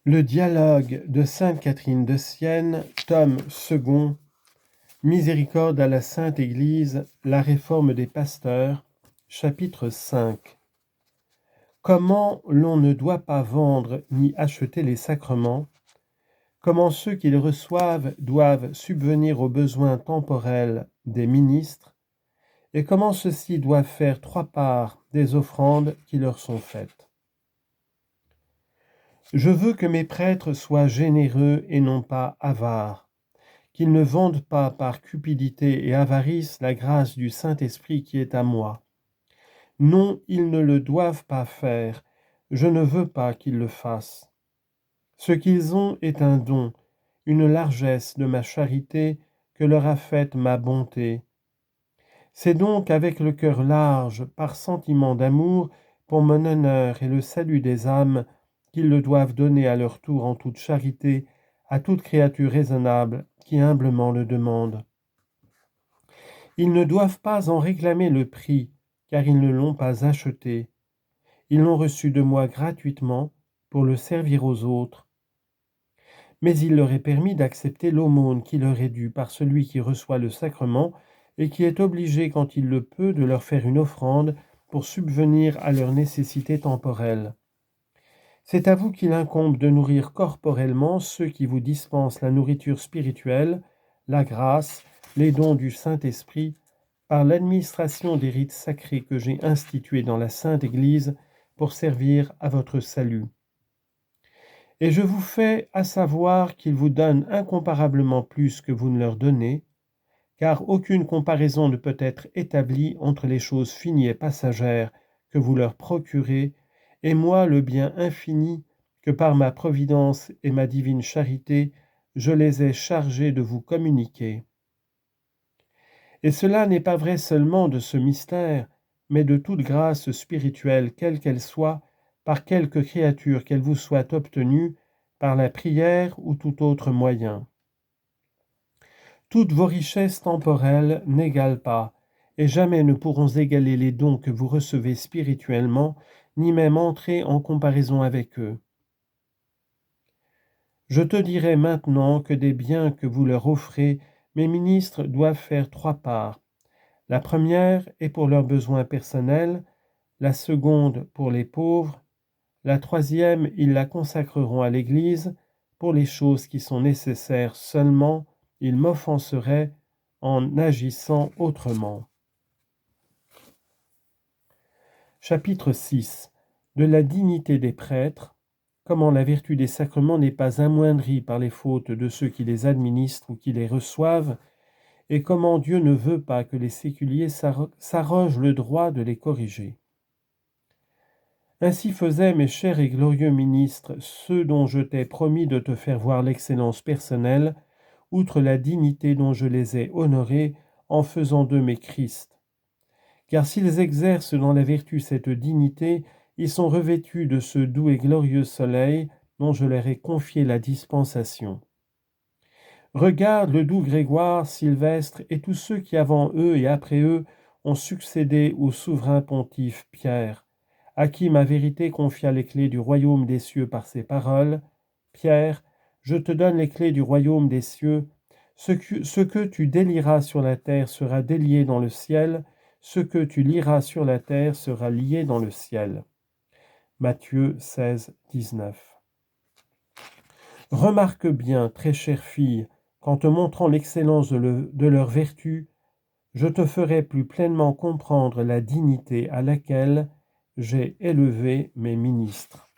Le dialogue de sainte Catherine de Sienne, tome 2, Miséricorde à la Sainte Église, la réforme des pasteurs, chapitre 5. Comment l'on ne doit pas vendre ni acheter les sacrements, comment ceux qui les reçoivent doivent subvenir aux besoins temporels des ministres, et comment ceux-ci doivent faire 3 parts des offrandes qui leur sont faites. Je veux que mes prêtres soient généreux et non pas avares, qu'ils ne vendent pas par cupidité et avarice la grâce du Saint-Esprit qui est à moi. Non, ils ne le doivent pas faire, je ne veux pas qu'ils le fassent. Ce qu'ils ont est un don, une largesse de ma charité que leur a faite ma bonté. C'est donc avec le cœur large, par sentiment d'amour, pour mon honneur et le salut des âmes, qu'ils le doivent donner à leur tour en toute charité à toute créature raisonnable qui humblement le demande. Ils ne doivent pas en réclamer le prix, car ils ne l'ont pas acheté. Ils l'ont reçu de moi gratuitement pour le servir aux autres. Mais il leur est permis d'accepter l'aumône qui leur est due par celui qui reçoit le sacrement et qui est obligé quand il le peut de leur faire une offrande pour subvenir à leurs nécessités temporelles. C'est à vous qu'il incombe de nourrir corporellement ceux qui vous dispensent la nourriture spirituelle, la grâce, les dons du Saint-Esprit, par l'administration des rites sacrés que j'ai institués dans la Sainte Église pour servir à votre salut. Et je vous fais à savoir qu'ils vous donnent incomparablement plus que vous ne leur donnez, car aucune comparaison ne peut être établie entre les choses finies et passagères que vous leur procurez, et moi le bien infini que par ma providence et ma divine charité, je les ai chargés de vous communiquer. Et cela n'est pas vrai seulement de ce mystère, mais de toute grâce spirituelle, quelle qu'elle soit, par quelque créature qu'elle vous soit obtenue, par la prière ou tout autre moyen. Toutes vos richesses temporelles n'égalent pas, et jamais ne pourront égaler les dons que vous recevez spirituellement, ni même entrer en comparaison avec eux. Je te dirai maintenant que des biens que vous leur offrez, mes ministres doivent faire 3 parts. La première est pour leurs besoins personnels, la seconde pour les pauvres, la troisième ils la consacreront à l'Église, pour les choses qui sont nécessaires seulement, ils m'offenseraient en agissant autrement. Chapitre 6. De la dignité des prêtres, comment la vertu des sacrements n'est pas amoindrie par les fautes de ceux qui les administrent ou qui les reçoivent, et comment Dieu ne veut pas que les séculiers s'arrogent le droit de les corriger. Ainsi faisaient mes chers et glorieux ministres, ceux dont je t'ai promis de te faire voir l'excellence personnelle, outre la dignité dont je les ai honorés en faisant d'eux mes Christ. Car s'ils exercent dans la vertu cette dignité, ils sont revêtus de ce doux et glorieux soleil dont je leur ai confié la dispensation. Regarde le doux Grégoire, Sylvestre et tous ceux qui avant eux et après eux ont succédé au souverain pontife Pierre, à qui ma vérité confia les clés du royaume des cieux par ces paroles. Pierre, je te donne les clés du royaume des cieux. Ce que tu délieras sur la terre sera délié dans le ciel, ce que tu lieras sur la terre sera lié dans le ciel. Matthieu 16, 19. Remarque bien, très chère fille, qu'en te montrant l'excellence de leur vertu, je te ferai plus pleinement comprendre la dignité à laquelle j'ai élevé mes ministres.